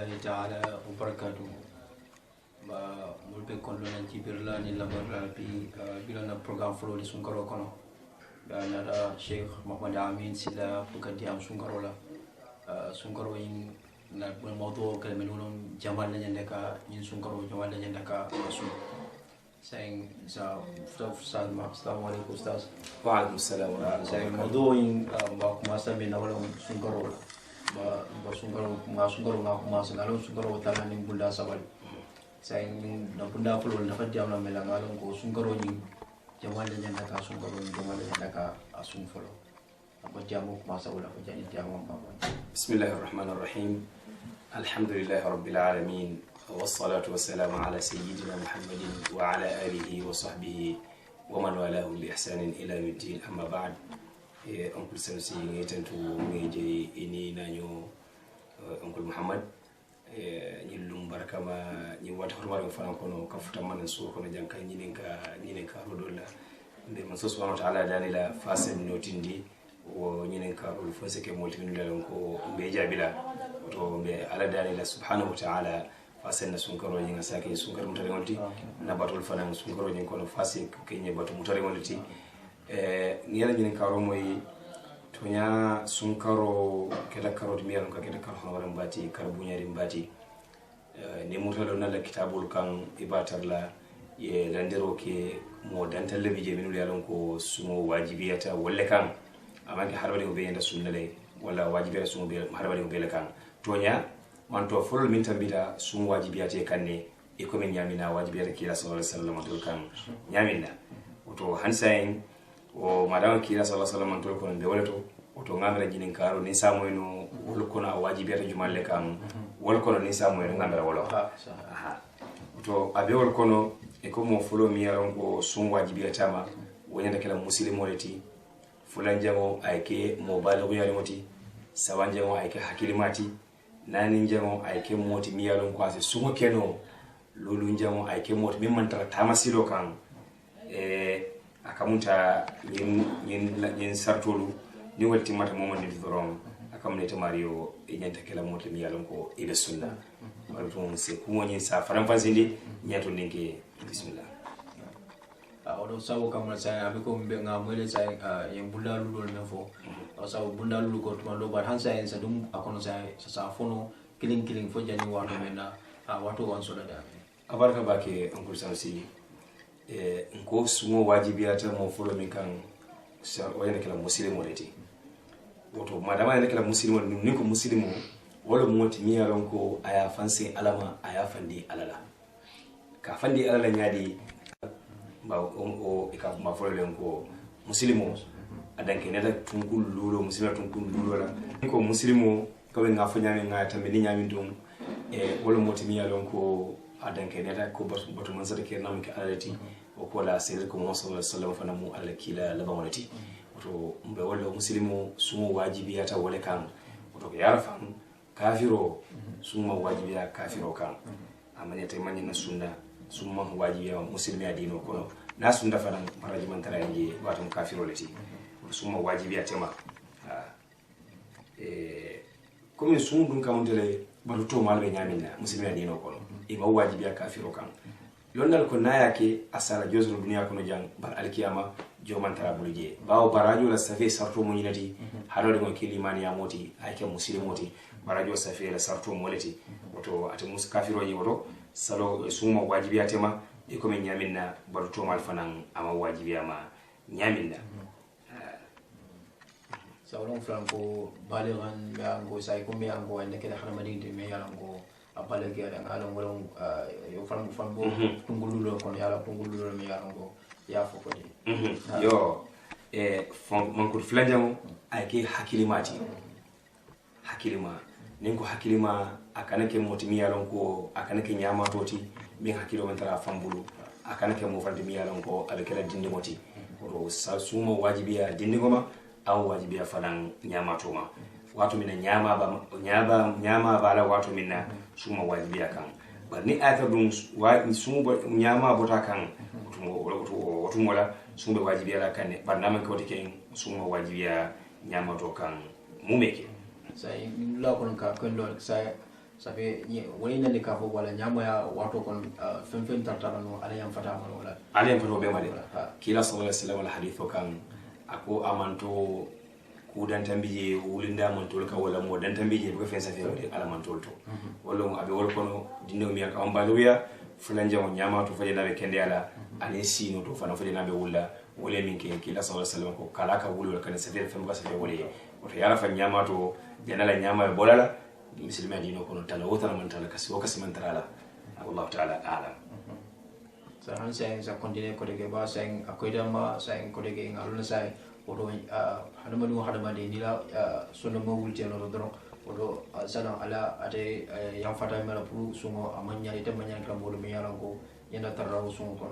تعالى وبركاته mulbe kondo nan tibirla ni lambarla bi bilana program flo ni sungaro kono nada Sheikh Muhammad Amin sila bukati am sungaro la sungaro in na mawdu kalmenulum jamal na nyandaka in sungaro jamal na nyandaka asu saying sa salma assalamu alaikum ustaz wa alaikum assalam saying mawdu in ba kumasa min wala sungaro ba sungaro na kumasa na sungaro tala ni bunda sabal saying na bunda fulo na fadja na melangalon ko sungaro ni jamal na nyandaka sungaro ni jamal na nyandaka asun fulo apa jamu kumasa wala ko jani jamu papa bismillahir rahmanir rahim alhamdulillahi rabbil alamin والصلاة والسلام على سيدنا محمد وعلى آله وصحبه ومن والاه بإحسان إلى يوم الدين أما بعد أنكل سنسي نيتنتو ميجي إني نانيو أنكل محمد ñillum baraka ma ñi wata hormare fana kono kafuta man so kono janka ñinen ka rodolla nde man subhanahu wa ta'ala danila fasen notindi wo ñinen ka rol fose ke multimin dalon ko be jabila to be ala danila subhanahu wa ta'ala fasen na sunkaro ñinga sake sunkaro mutare ngolti na batul fana sunkaro ñin kono fase ke ñe batu mutare ngolti ni yala ñinen ka ro moy tonya sunkaro keda karot miyal ka keda kar hawaram bati karbunyari mbati ne mutalo na la kitabul kan ibatar la ye landero ke mo dantal lebi je minul yalon ko sumo wajibiyata walla kan amanke harbade ko beyenda sunnale wala wajibiyata sumo be harbade ko bele kan tonya man to fol min tambita sumo wajibiyata kanne e ko men nyamina wajibiyata kila sallallahu alaihi wasallam to kan nyamina to hansain o madama kila sallallahu alaihi wasallam to ko be walato to ngamira jinin karo ni samo eno wol kono wajibiyata jumalle kam wol kono ni samo eno ngamira wolo aha to abe wol kono e ko mo fulo mi yaron ko sun wajibiyata ma wonyanda kala muslimo leti fulan jango ayke mo balagu yari moti sawan jango ayke hakilimati nani jango ayke moti mi yaron ko ase sumo keno lolu jango ayke moti min mantara tamasilo kan akamunta yin sartolu ni wati mata momon ni doron akamne to mario e nyanta kala mota mi yalon ko ibe sunna wato se kuma ni sa faran fansindi nyato ninke bismillah odo sawo kamra sai abi ko mbe ngamele sai yen bunda lulol mefo o sawo bunda lulu ko to lo bar hansa en sadum akono sai sa fono killing fo jani wato mena wato wan so da abarka bake onkul sansi nko sumo wajibiyata mo folo min kan sa wayna kala muslimo leti woto madama yana kala muslimo ni ko muslimo wala moti mi yaron ko aya fansi alama aya fandi alala ka fandi alala nyadi ba o ka ma folo len ko muslimo adanke ne da tungul lulo muslimo tungul lulo la ko muslimo ko be ngafo nyami ngata mi nyami dum wala moti mi yaron ko adanke ne da ko batu man sadake nam ka alati o ko la sir ko mo sallallahu alaihi wasallam fana mu alakila labanwati to mbe wala muslimo sumo wajibiyata wala kan to yara fam kafiro sumo wajibiya kafiro kan amanya tay manni na sunna sumo wajibiya muslimi adino kono na sunna fana maraji man tara ngi watum kafiro lati sumo wajibiya tema comme sumo dun kamantele balu to malbe nyamina muslimi adino kono e ma wajibiya kafiro kan londal ko nayake asara jozul dunya kono jang bar alkiyama joman tara bulje bawo barajo la safi sarto mo yinati halode mo kilimani ya moti ayke muslimoti barajo safi la sarto mo leti woto ate mus kafiro yi woto salo suma wajibiyate ma e ko men nyaminna baruto mal fanan ama wajibiya ma nyaminna sawon franco balegan ya go sai ko me ango wanda kala harmadi de me yalango apale ke ada ngalon wolon yo fambo tungululo kono yala tungululo me yalango ya foko de yo man ko flanjamo ayke hakilima nin ko hakilima akanake moti mi yalon ko akanake nyama toti min hakilo man tara fambulu akanake mo fandi mi yalon ko abekela dindi moti ro suma wajibiya dindi goma aw wajibiya falan nyama toma wato mina nyama bala wato mina suma wajibiya kan barni aka dum suma nyama bota kan wato wala suma wajibiya la kan barna man ko tiken suma wajibiya nyama to kan mumeke sai la kon ka kon lo sai ça fait woni nande ka fo wala nyamo ya wato kon fen tartara no ala yam fata man wala ala yam fata be male kila sallallahu alaihi wasallam al hadithu kan ako amanto ku dan tambije wulinda man tol ka wala mo dan tambije ko fen sa fe wala ala man tol to wala mo abe wol kono dinno mi ka on baluya fulan jamu nyama to faje nabe kende ala ale sino to fana faje nabe wulla wala min ke kila sallallahu alaihi wasallam ko kala ka wuli wala kan sa fe fen ba sa fe wala wato yara fa nyama to janala nyama e bolala muslima dino kono tala wotana man tala kasi wakasi man tala Allah ta'ala a'lam sa han sa continue ko de ba sa akoida ma sa ko de ngaluna sa odo hadama de nila sono mo wulti no do odo sana ala ate yang fata mala pu sungo amanya ite manya kram bodo me yala ko yanda tarraw sungo ko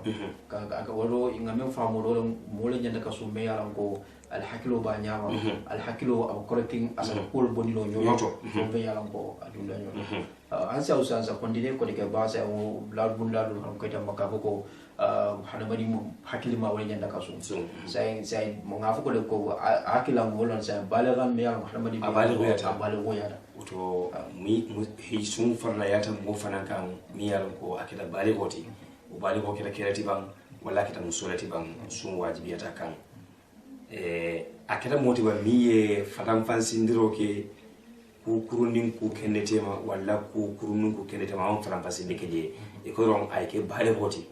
ka odo ngame famu do mo le nyanda ka sume yala ko al hakilo ba nyama al hakilo am correcting asal kul bonilo nyoto so be yala ko adula nyoto ansa usa continue ko de ba sa o blad bunda do ko ta makako ko hadamani hakili ma wala nyanda kaso sai mo ngafu ko de ko hakila mo lon sai balagan me yalla hadamani abaligo yata to mi sun farla yata mo fanan kan mi yalla ko akida baligoti o baligo kida kirati ban wala kita musolati ban sun wajibi yata kan akida moti ba mi ye fatan fansindiro ke ku kurundin ku kendetema wala ku kurunun ku kendetema on fatan fansinde keje e ko ron ay ke baligoti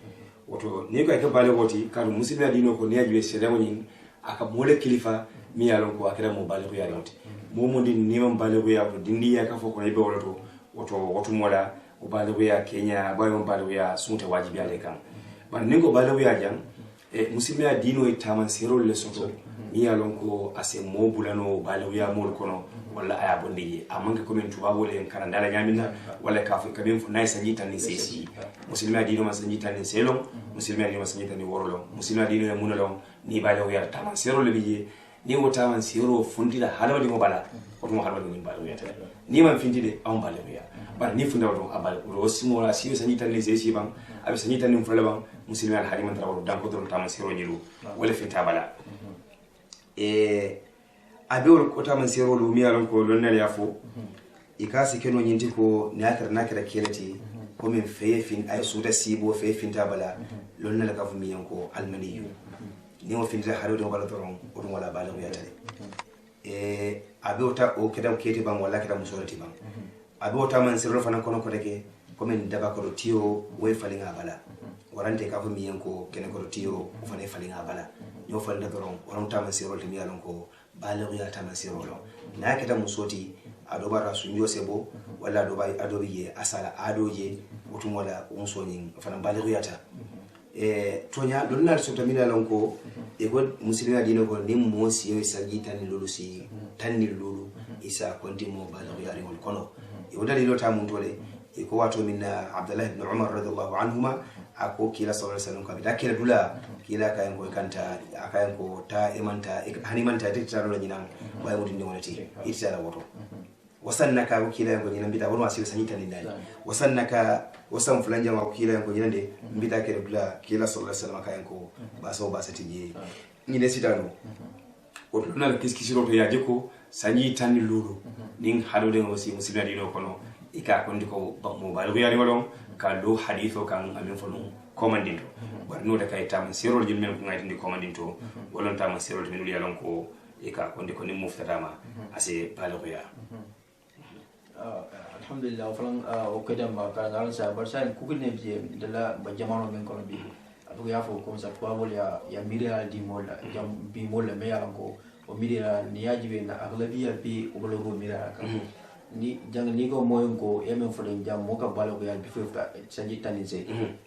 woto ni ko ke bale woti kadu muslima dino ko ne ajwe sedamo nyin aka mole kilifa mi yalon ko akira mo bale ko yalonti momo din ni man bale ko yato dindi ya ka fo ko be wolato woto mola o bale ko ya Kenya boy mo bale ko ya sunta wajibi ale kan ban ni ko bale ko ya jang muslima dino e taman serol le soto mi yalon ko ase mo bulano bale ko ya mol kono wala aya bondi amanga ko men tuba wole en kana dala nyamina wala kafu kabin fu nay sanjita ni sesi muslima dino ma sanjita ni selon muslima dino ma sanjita ni worolo muslima dino ya munalo ni bale o yarta man sero le biye ni wota man sero fundila halawdi mo bala o mo halawdi ni bale o yarta ni man findide on bale o ya bala ni funda o abale o simo la siyo sanjita ni sesi bang abi sanjita ni fulala bang muslima al hadiman tarawo dan ko don tam sero nyilu wala finta bala abewol kota man sero lu mi alon ko lonnal yafo ikasi keno nyinti ko nakira kelati ko min fin ay suda sibo fin tabala lonnal ka fu mi yanko almaniyu ni mo fin da haro do bala toron o dum wala bala wiya tale abewta o kedam keti bang wala kedam musolati bang abewta man sero fanan kono ko deke ko min daba ko tiyo way falinga bala warante ka fu mi yanko kene ko tiyo o fane falinga bala yo falda toron on ta man sero to mi alon ko balagu ya ta masiro lo na kita musoti adoba rasunyo sebo wala adoba ye asala adoje mutum wala unsonin fana balagu ya ta tonya don na so tamina lonko e god muslima dino ko nim mo si yo sagita ni lulu si tanni lulu isa konti mo balagu ya rimol kono e wadali lo ta mun tole e ko wato minna abdullah ibn umar radiyallahu anhuma ako kila sallallahu alaihi wasallam kabita kila dula kila kayan ko kanta akayan ko ta imanta hani manta ta tsaro la nyinam way mudin wonati itala woto wasannaka ko kila ko nyinam bita won wasi sanita ni dali wasannaka wasan fulan jama ko kila ko nyinande bita kila dula kila sallallahu alaihi wasallam kayan ko ba satije ni ne sitano ko donal kiskisiro to yaje ko sanyi tan lulu nin halode wasi muslima dino kono ika ko ndiko mo balu yari walon ka do haditho kan amin fonu commandinto bar no da kay tam sirol jin men ko ngati ndi commandinto wolon tam sirol min wi yalon ko ika ko ndiko ni muftatama ase balu ya alhamdulillah falan o kedam ka ngalan sa bar sa ku ne je dala ba jamano men ko bi abu ya fo ko sa kwa bol ya mira di mola jam bi mola me yalon ko o mira ni yajibe na aglabiya bi o bolo mira ka ni jang ni ko moyon ko yemen fulen jam mo ka balo ko ya bi fefta sanji tanise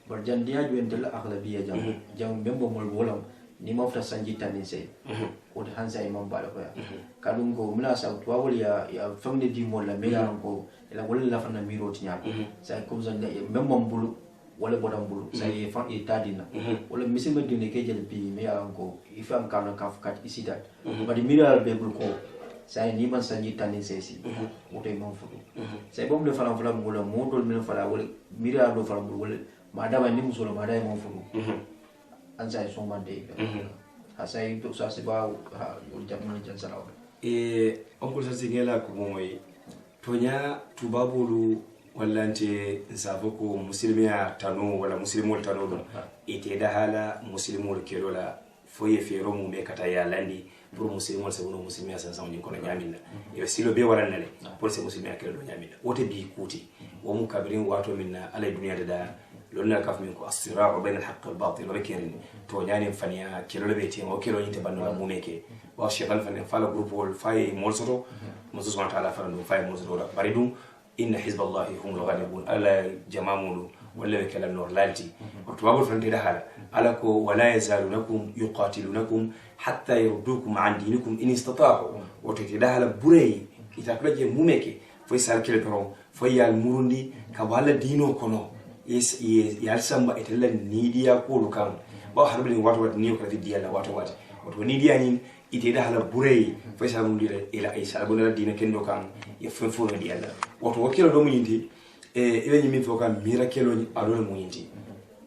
bar jan dia ju entel aglabiya jam membo mol wolam ni mo fta sanji tanise o de hansa imam balo ko ya kadum ko mila sa to wol ya famde di mol la me yaron ko ela wol la fana miro tinya sa ko zan membo bulu wala bodam bulu sa e fa e tadina wala misima dine ke jel bi me yaron ko ifam kana ka fukat isida bari mira be bul ko sai ni man sanji tanin sesi wote mon fudu sai bom le fala fala ngula modol men fala wala mira do fala wala madama ni musolo madai mon fudu an sai so mande ha sai to sa se ba ha jamman jan salaw onko sa singela ko moy tonya tubabulu walla nte nsafo ko musilmiya tanu wala muslimol tanu ɗum ite da hala muslimol kelola foye fero mu me kata ya landi pour muslimol sabuno muslimiya san san kono ñaminna e silo be warannale pour se muslimiya kelo do ñaminna wote bi kuti wo mu kabirin wato minna ala duniya da lonna kaf min ko as-sira'u bayna al-haqq wal batil wa kirin to ñani faniya kelo be tema o kelo ñinte banno la mumeke wa shaytan fani fala groupe wol fay molsoto musu subhanahu wa ta'ala fala do fay molsoto da bari dum inna hizballahi humul ghalibun ala jama'ulu wala kala nor lalti to babul fande da hala ala ko wala yazalunakum yuqatilunakum hatta yurdukum an dinikum in istata'u woto da hala burey itaklaje mumeke foy sal kele pero foy yal murundi ka wala dino kono yal samba itella nidiya ko lukan ba harbi wato wato ni ko diya la wato wato wato nidiya ni ite da hala burey foy sal mundi ila ay sal bonala dina kendo kan ya fo no diya la wato wakilo do munyindi ibe nyimi foka mirakelo ni alole munyindi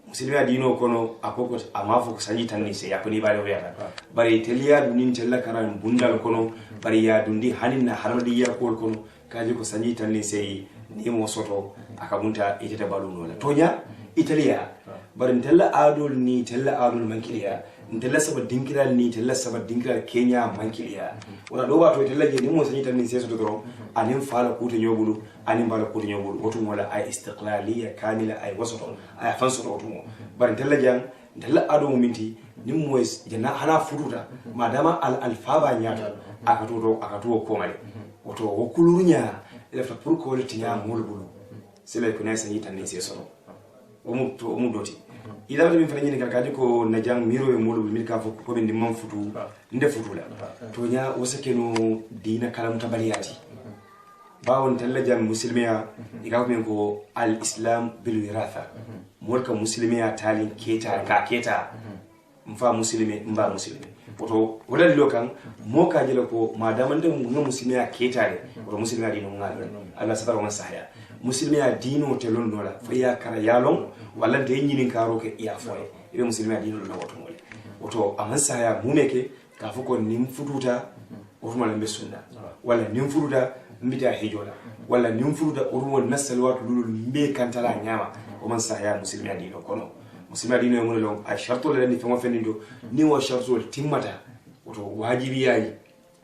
musilima dino kono akoko amafo ko sanji tan ni se yakoni bare wera bare teliya dunin tella karan bundal kono bare ya dundi haninna harmadi ya kol kono kaji ko sanji tan ni se ni mo soto akamunta iteta baluno la tonya italiya bare tella adol ni tella adol mankiliya tella saba dinkiral ni tella saba dinkiral kenya mankiliya wala do wato tella je ni mo sanji tan ni se soto doro anin fala kuta nyobulu anin bala kuta nyobulu wotum wala ay istiqlaliyya kamila ay wasato ay fanso wotum bar tella jang tella ado minti nim moys janna hana fututa madama al alfaba nyata akatuo ko male woto wokulunya lefta pour ko le tinya molbulu sele ko nay sanyi tan ni se soto omu doti ila min fana nyini kakaji ko na jang miro e molbulu mi ka fo ko be ndimam futu nde futula to nya wosakeno dina kalam tabaliyati bawon tallajan muslimiya ikaw men ko al islam bil wiratha molka muslimiya talin keta ka keta mfa muslimi mba muslimi woto wala lokan moka jela ko madama ndem no muslimiya keta re woto muslimiya dino ngal Allah sabara wa sahaya muslimiya dino te lon dola fa ya kara yalon wala de nyinin karo ke ya foye ibe muslimiya dino na woto mole woto aman sahaya mumeke ka fuko nim fututa woto malambe sunna wala nim fututa mbita hijola wala nimfuruda urwol nasal watu lulul mbe kantala nyama o man sahya muslimiya dino kono muslimiya dino e monelo ay sharto le ni famo fendido ni wa sharto timmata woto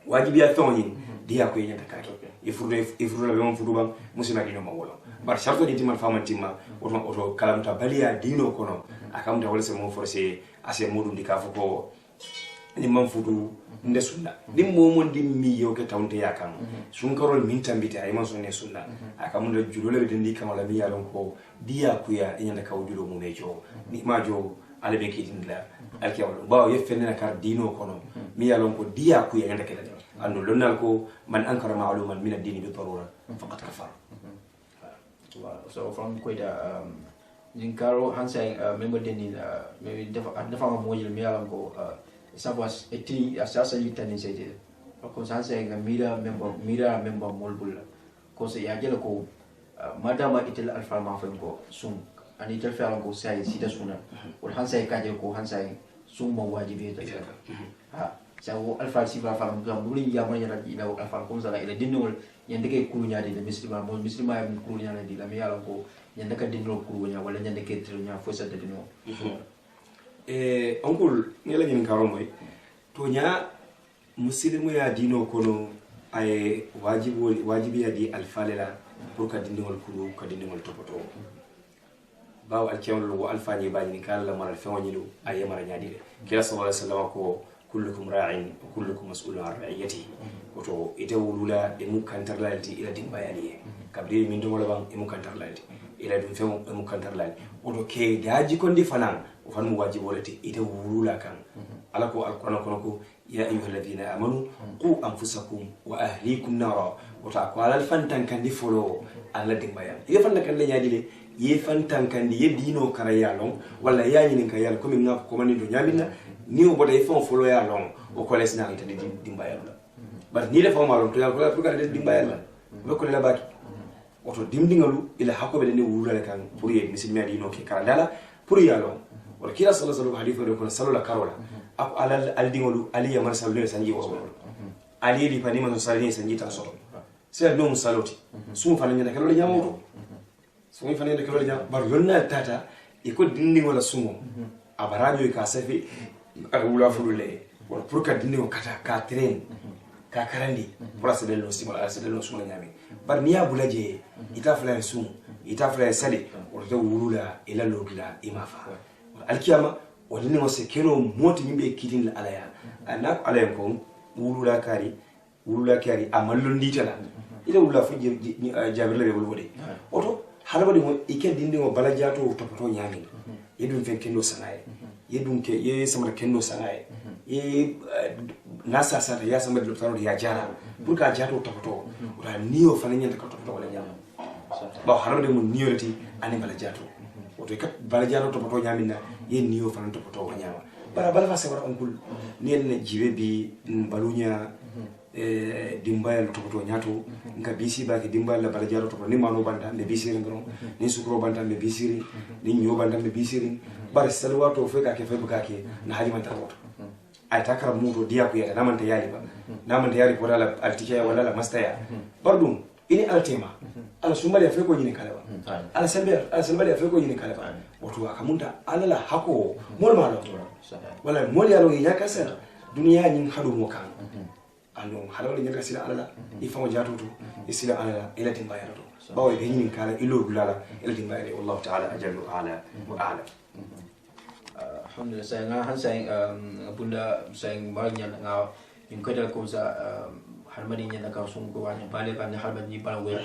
wajibiya toni dia ko yenta kake ifruda be mon fuduba muslimiya dino ma wolo bar sharto di timma fama timma woto kalamta baliya dino kono akamta wala se mo forcé ase modum di kafo ko ni man fudu nde sunna dim momon dim mi yoke tawnte yakam sun karol min tambita ay man sonne sunna akamunda julole be ndi kamala mi yalon ko diya kuya nyanda kawdulo mu mejo ni majo alabe kitindla alkewal bawo yefenna kar dino kono mi yalon ko diya kuya nyanda kala andu lonnal ko man ankara ma'luman min ad-din bi darura faqad kafara so from koida jinkaro hansay member deni maybe dafa mo yel mi yalon ko sabas eti asasa yitani sede ko sansa nga mira member molbul ko se yajela ko madama itel alfa ma fen ko sum ani tel fa ko sai sida suna wal hansa kaje ko hansa sum ma wajibi ta ha sawo alfa sifa fa ngam duli ya ma yana ila alfa ko sala ila dinol yande ke kulunya de muslima ya kulunya de la mi yala ko yande ka dinol kulunya wala yande ke trinya fo sa de dino onkul ngela nyin karomoy to nya muslimu ya dino kono ay wajibi ya di alfalela pour ka dindingol kulu ka dindingol topoto bawo alkewlo wo alfani baani kala mara fewanilu ay mara nyaadile kila sallallahu alaihi wasallam ko kullukum ra'in wa kullukum mas'ulun an ra'iyatihi oto ite wulula e mu kantarlalti ila dimbayani kabri min do wala e mu kantarlalti ila dum few e mu kantarlalti oto ke daji kondi fanan o fan mu wajibolati ite wulula kan ala ko alquran kono ko ya ayyuhalladhina amanu qu anfusakum wa ahlikum nara wata ko alal fantan kandi folo alla dimbayan ye fantan kan nyaadile ye fantan kandi ye dino karayalon wala yaani kan yal ko min ngap ko mani do nyamina ni o boday fon folo ya long o ko lesna ita dimbayal la bar ni le fon malon to ya ko la pour ka dimbayal la be ko la baki oto dimdingalu ila hakobe ni wulula kan pour ye misilmi adi no ke karandala pour ya long wala kila sallallahu alaihi hadithu ko sallallahu karola ak alal aldingolu ali ya marsal le sanji wo ali li pani man salini sanji ta so se no musaloti sum fa nyanda kala nyamoto so fana de kilo jam bar yonna tata iko dindi wala sumo abarajo ka safi aka wula fulule wala pour ka dindi kata ka train ka karandi pour se delo simo ala se delo sumo nyami bar niya bulaje ita fala sum ita fala sali wala to wulula ila lodula imafa alkiyama wala ni wose kero moti nyimbe kitin la alaya anak alaya ko wulula kari amallo nditala ila wula fu jabirla be wulwode oto halabadi mo iken dindi mo bala jato topoto nyami yedum fen kendo sanaye yedum ke ye samara kendo sanaye ye nasa sata ya samara loptano ya jara burka jato topoto ora niyo fana nyanta ka topoto wala nyama ba halabadi mo niyo lati ani bala jato oto kat bala jato topoto nyami na ye niyo fana topoto wala nyama bara bala fa sabara onkul nen jibe bi balunya dimbayal topoto nyato nka bisi ba ke dimbayal la balajaro to ni mano banta be bisiri ngro ni sukro banta be bisiri ni nyo banta be bisiri bar salwa to fe ka ke fe buka ke na haji man tawoto ay takara muto diya ku yata namanta yali ba namanta yali ko wala altikiya wala la mastaya bardum ini altema ala sumali ya fe ko nyini kala ba ala sambe ya fe ko nyini kala ba wato akamunta ala la hako mol malo wala mol yalo ya kasara duniya nyin hadu mo kan ando halawle nyaka sila alala ifamo jatutu isila alala ila timbayara to bawo be nyinin kala ilo bulala ila timbayara wallahu ta'ala ajallu ala wa a'lam alhamdulillah saya nga han saya bunda saya banyak nga yung kada ko sa harmani nya naka sung ko wanya bale kan harmani bala we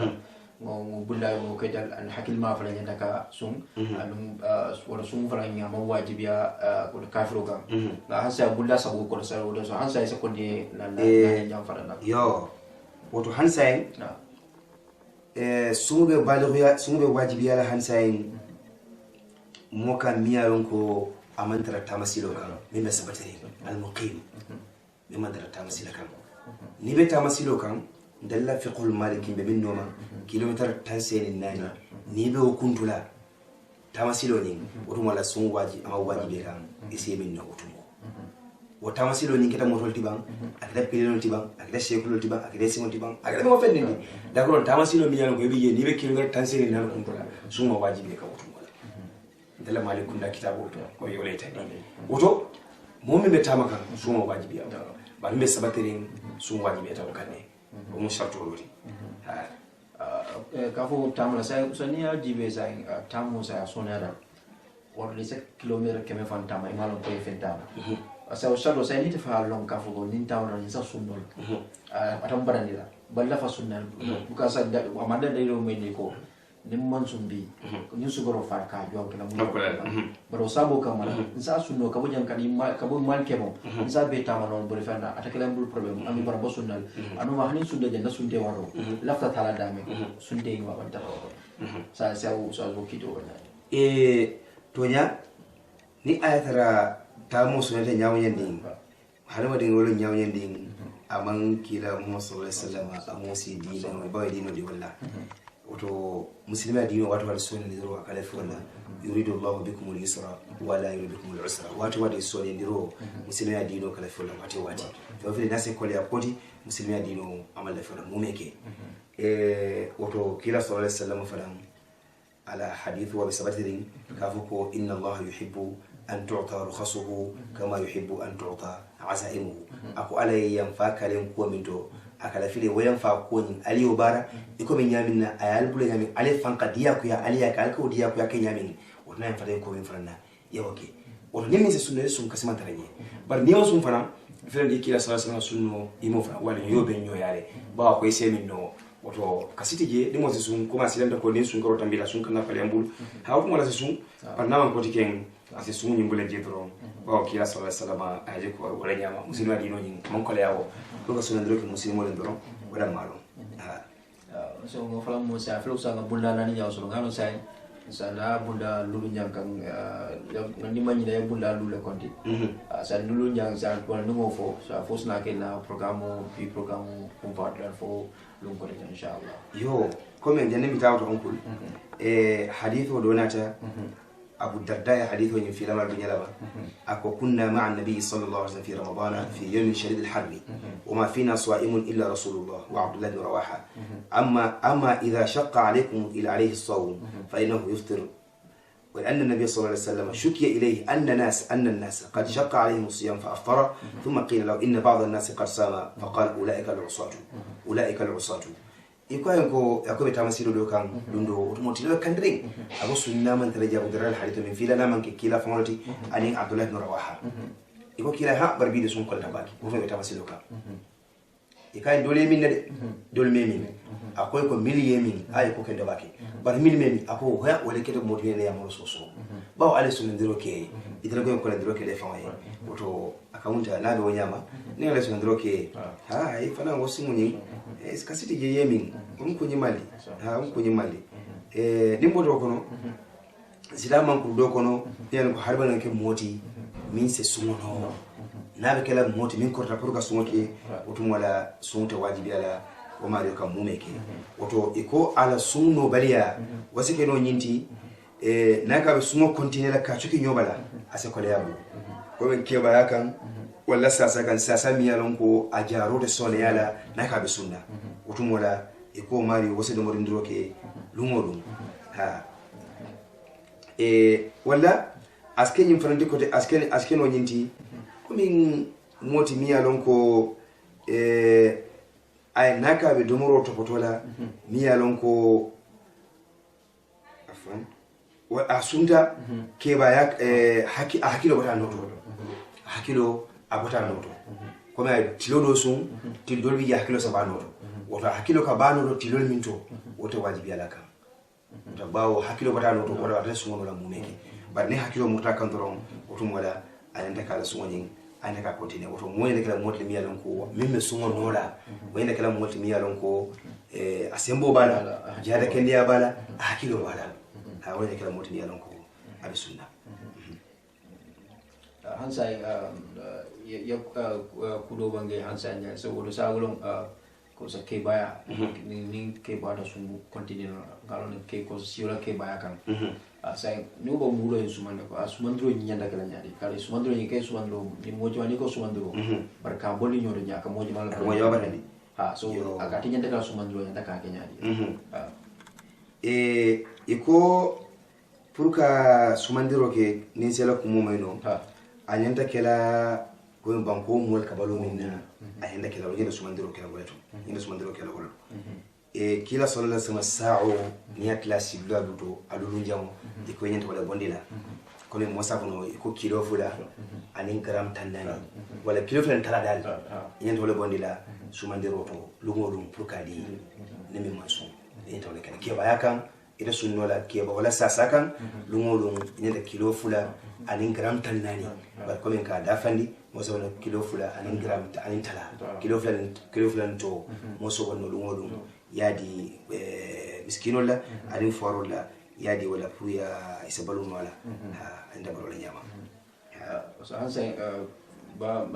ngo bunda mo kada an hakil ma fala nya naka sung anum wala sung fala nya mo wajibiya ko kafiro kam na han saya bunda sabu ko sa do so han saya ko ni na nya fala na yo woto han saya sungbe balughiya sungbe wajibiya la han saya moka miyalon ko amantara tamasilo kan min sabatari al muqim min mandara tamasilo kan ni be tamasilo kan dalla fiqhul maliki be min noma kilometer tanseni nani ni be okuntula tamasilo ni otum wala sun waji ama waji be kan isi min no otum wo tamasilo ni kita motol tibang akada pilon tibang akada shekul tibang akada simon tibang akada mo fenni da ko tamasilo mi yalo ko be ni be kilometer tanseni nani okuntula sun waji be kan otum dala malikun da kitabu to ko yoleta ni woto momi be tamaka suma wajibi ya ba mbe sabatirin suma wajibi ya tawakanne ko mun shartu lori ka fo tamla sai usani jibe sai tamu sai sonara wala lisa kilometer keme fan tama imalo ko fentama asa usado sai ni tafa long ka fo ni tawra ni sa sunnol atam barandira balla fa sunnal buka sa amanda dayro meni ko nimman sumbi ni sugoro fa ka jo kala mu baro sabo kamala nsa sunno ka bujan kan ka bu mal kemo nsa be tama non buri fana atakala mbul problem ami bara bosunnal anu ma hani sunde janna sunde waro lafta tala dame sunde wa banta sa so kito wala tonya ni ayatara tamo sunete nyawo yending halama de ngolo nyawo yending amang kila mu sallallahu alaihi wasallam amusi dina ba dino di wala wato muslimi adino watu wale sone ndiro akala fona yuridu Allahu bikum al-yusra wa la yuridu bikum al-usra watu wale sone ndiro muslimi adino kala fona wati to vile nase kole apoti muslimi adino amala fona mumeke wato kila sallallahu alaihi wasallam falam ala hadithu wa bisabatirin kafuko inna Allah yuhibbu an tu'ta rukhasuhu kama yuhibbu an tu'ta azaimuhu ako alay yanfaka len ko minto akala file wayan fa ko ni ali obara iko min yamin na ayal bule yamin ale fanka dia ku ya ali ya kal ko dia ku ya kenyamin wona en fade ko min franna yawoke woto ni min se sunne sun kasima taraje bar ni on sun fana fere di kila sala sunno imo fa wala yo ben yo yare ba ko ese min no woto kasiti je dimo se sun kuma silenda ko ni sun ko tambila sun kana pale ambul ha ko wala se sun par na ko tiken ase sun nyimbule je dro ba kila sala salama aje ko wala nyama musulma dino nyin mon ko yawo ko sunan dro ko muslimo len dro wala malo so ngo fala mo sa flo sa bunda nani yaw so ngalo sai sana bunda lulu nyang kan ni manyi da bunda lulu konti sa lulu nyang sa ko no fo sa fos na ke na programo bi programo compartner fo lum ko inshallah yo comme jande mi tawto on kul hadithu donata أبو الدرداء حديثه في لما بنيلما أكو كنا مع النبي صلى الله عليه وسلم في رمضان في يوم شديد الحر وما فينا صائم إلا رسول الله وعبد الله بن رواحة أما إذا شق عليكم إلى عليه الصوم فإنه يفطر. ولأن النبي صلى الله عليه وسلم شكي إليه أن الناس قد شق عليهم الصيام فأفطر ثم قيل له إن بعض الناس قد صام فقال أولئك العصاة iko yako betamasido do kan dundo otomotilo kandring ago sunna man taraja budral hadith min fila naman ke kila famolati ani Abdullah ibn Rawaha iko kila ha barbi de sun kolta baki ko betamasido kan ikay dole min de dole min akoy ko miliye min ay ko kende baki bar mil min ako ha wala keto modine ne yamoro soso bawo ale sun ndiro ke idira ko ndiro ke le famaye oto akaunta na do nyama ne ale sun ndiro ke ha ay fana ngo simunyi skasiti je yemin kunyi mali kunyi mali dimbo do kono silama ko do kono yan ko harba nan ke moti min se sumono nabe kala moti min korta pour ka sumoke otum wala sunta wajibi ala o mari kam mumeke oto iko ala sunno baliya wasike no nyinti naka be sumo continue la ka chuki nyobala ase ko yabo ko men keba yakan wala sasa kan sasa mi yalon ko ajaro de sone yala naka be sunna otum wala iko mari wose do modindiro ke lumodum ha wala aske nyim fanandi ko aske no nyinti ko min moti mi yalon ko ay naka be domoro to potola mi yalon ko afan wa asunta ke ba yak hakilo bata noto hakilo abota noto ko ma tilodo sun til dolbi hakilo sa ba noto woto hakilo ka ba noto tilol minto woto wajibi alaka to bawo hakilo bata noto wala wata sun wala mumeke bar ne hakilo murta kan doron woto wala ayanda kala sun wani ayanda ka continue woto moy ne kala motli mi yalon ko mimme sun wala moy ne kala motli mi yalon ko asembo bala jada kendiya bala hakilo bala ha wani kala motli mi yalon ko abi sunna hansai ya kudo bange hansai nya so wodo sa wolon ko sa ke baya ni ke bada sun continue ngalo ne ke ko siula ke baya kan sai ni bo mulo en sumanda ko asumandro nyanda kala nyadi kala sumandro ni ke sumandro ni mojo ani ko sumandro barka boli nyodo nyaka mojo mala ko mojo barani ha so akati nyanda kala sumandro nyanda ka ke nyadi iko purka sumandiro ke ni sela ko momayno anyanta kala ko banko mol kabalo minna ayenda kala wajina sumandiro kala walato ina sumandiro kala walato kila sallallahu alaihi wasallam ni atlasi duto adulu jamo iko nyanta wala bondila kono mosa kono iko kilo fula anin gram tandani wala kilo fula tala dal nyanta wala bondila sumandiro to lugolum purkadi nemi maso nyanta wala kala kiba yakan ida sunnola kiba wala sasakan lugolum nyanta kilo fula anin gram tandani bar ko men ka dafandi moso no kilo fula anin gram anin tala kilo fula to moso wono lugolum yadi miskinola anin forola yadi wala puya isabalu wala anda barola nyama so hansa ba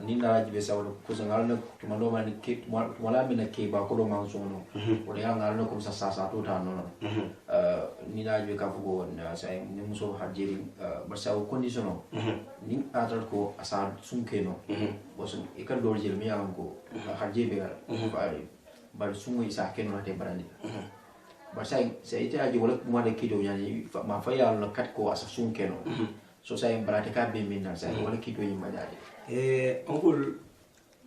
ni na jibe sawlo ko sangal na tumalo man ke wala mina ke ba ko do man sono wala ya ngal no ko sa to ta no ni na jibe ka fugo na sai ni muso hajiri barsa ko condition ni atar ko asa sunke no bosun ikal do jil mi ko hajibe bar sungu isa ken na te barani bar sai ita aji wala kuma da kido yani ma fa ya la kat ko asa sunke no so sai barate ka be min na sai wala kido yin madade onkul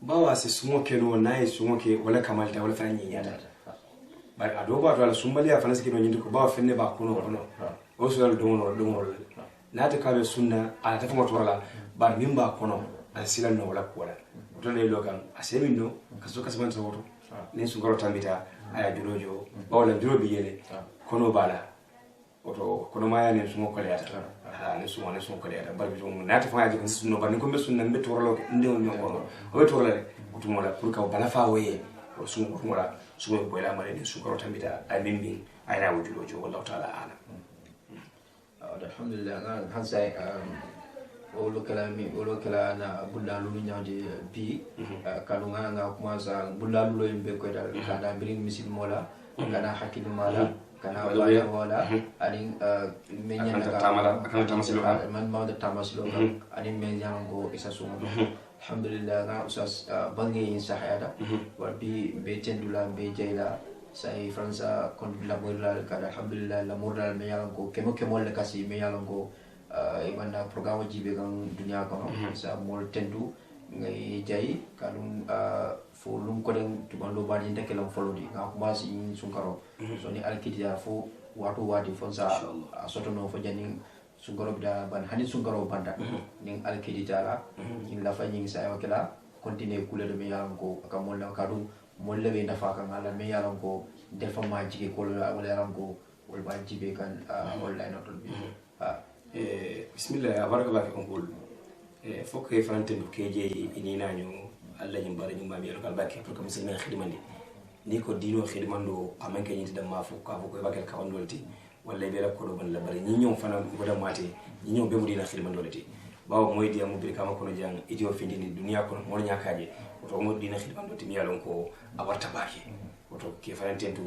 bawa se sumo ke no na yi sumo ke wala kamal ta wala fanyi ya da bar ado ba to ala sumbali ya fanasi kido nyindi ko bawa fenne ba kuno o so yalla dongo na ta ka be sunna ala ta famo to wala bar min ba kono ala silan no wala ko wala to ne lokan asemi no kaso kasaman to woto ne su goro tambita aya jurojo bawla jurobi yele kono bala oto kono maya ne su mo ko leata ne su ko leata barbi to na ta faaji kan sunno ban ko be sunna be torlo inde on nyoko o be torlo oto mo la pour ka bala fa waye o su mo la su mo boyla mare ne su goro tambita ay mimbi ay na wujurojo wallahu taala ala alhamdulillah hansai olo kala na bullalu nyaade bi kalunga nga kuma sa bullalu lo yimbe ko dal kada birin misil mola kana hakil mala kana wala ani menya na man ma da tamasilo ani menya ngo isa sumu alhamdulillah na usas bangi insa hayada warbi be tendula be jaila sai fransa kon la moral kada alhamdulillah la moral me yalango kemo le kasi me yalango imanda programme jibe kan dunia kono sa mol tendu ngai jai kanum fo lum ko den to bando badi ndeke lam folodi nga ko basi sunkaro so ni alkidia fo wadi fonsa soto no fo janin sunkaro bida ban hani sunkaro banda ning alkidia la ning la fa ning sa wakela continue couleur de me yalango ka mol la kadum molle be nafa kan ala me yalan ko defa ma jige ko wala yalan ko wal ba jibe kan online otol bi bismillah barakallahu fikum kul fokk fanten keje ini nañu alla ñim bari ñim mami kal bakke pour que muslimi khidmandi ni ko dino khidmando amanke ñi dam ma fu ka fu ko bakel ka wondolti walla be rakko do ban la bari ñi ñom fana ko dam mate ñi ñom be mu dina khidmando lati bawo moy diam mo bir kama kono jang idio findini dunia kono mo nyakaje to mo dina khidmando timi yalon ko awarta baki to ke fanten tu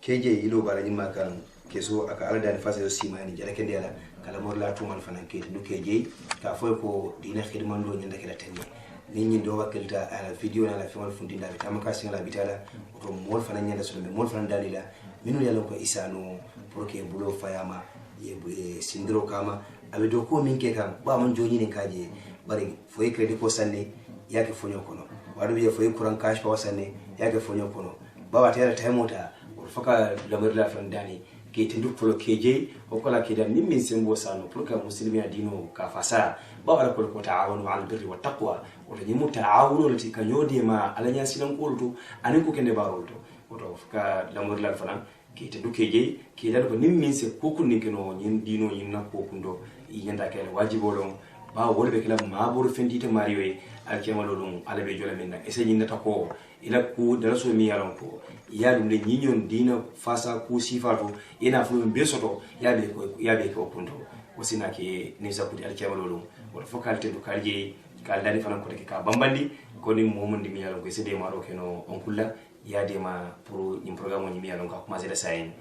keje ilo bala ñi makan keso aka ala dani fasa yo simani jara kende ala kala mor la tumal fanan ke du keje ka foy ko dina khidmando ñanda kala tanye ni ñi do wakelta ala video na la fimal fundinda bi tamaka singala bitala to mol fanan ñanda so be mol fanan dalila minu yalon ko isano pour que bulo fayama ye sindro kama abe do ko min ke kan ba man joni ne kaje bari foy credit ko sanne yake fonyo kono wadu ye foy kuran cash pa sanne yake fonyo kono ba wa tayar taymota faka lamar la fandani ke tindu polo keje o kola ke dan nimmin sembo sano pour que muslimi adino ka fasa ba wala ko ta'awunu 'ala al-birri wat taqwa o to nyimu ta'awunu lati kanyode ma alanya silan kolto anin ko kende barolto o to faka lamar la fanan ke tindu keje ke dan ko nimmin se kokun ni keno nyin dino nyin na kokundo yenda kele wajibolon ba wolbe kala ma bor fendite mariwe alkemalolum ala be jola minna ese nyinda tako ila ku daraso mi yaron ko ya dum le nyinyon dina fasa ku sifatu ina fu be soto yabe ko kundo wasina ke ni zakudi alkemalolum wala fokalte du kalje kal dani fanan ko ka bambandi ko ni momundi mi yaron ko ese de maro keno on kulla ya de ma pour ni programme ni mi yaron ko commencer da sayin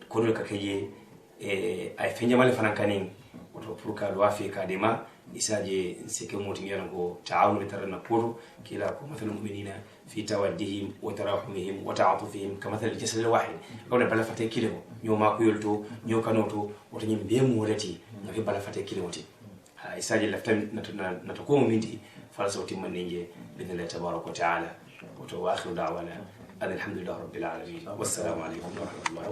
ko do ka kaye ay fenjamale fanan kanin wato pour ka do afi ka de ma isaje seke moti yalan ko ta'awunu tarana poro kila ko mathalul mu'minina fi tawaddihim wa tarahumihim wa ta'atufihim kama mathal jasad wahid awda bala fate kilo nyoma ko yolto nyokanoto wata nyim be mo rati ngafi bala fate kilo wati ha isaje laftan na to ko minti falso timman ninje billahi tabaraka wa ta'ala wa akhiru da'wana alhamdulillahi rabbil alamin wassalamu alaikum wa rahmatullahi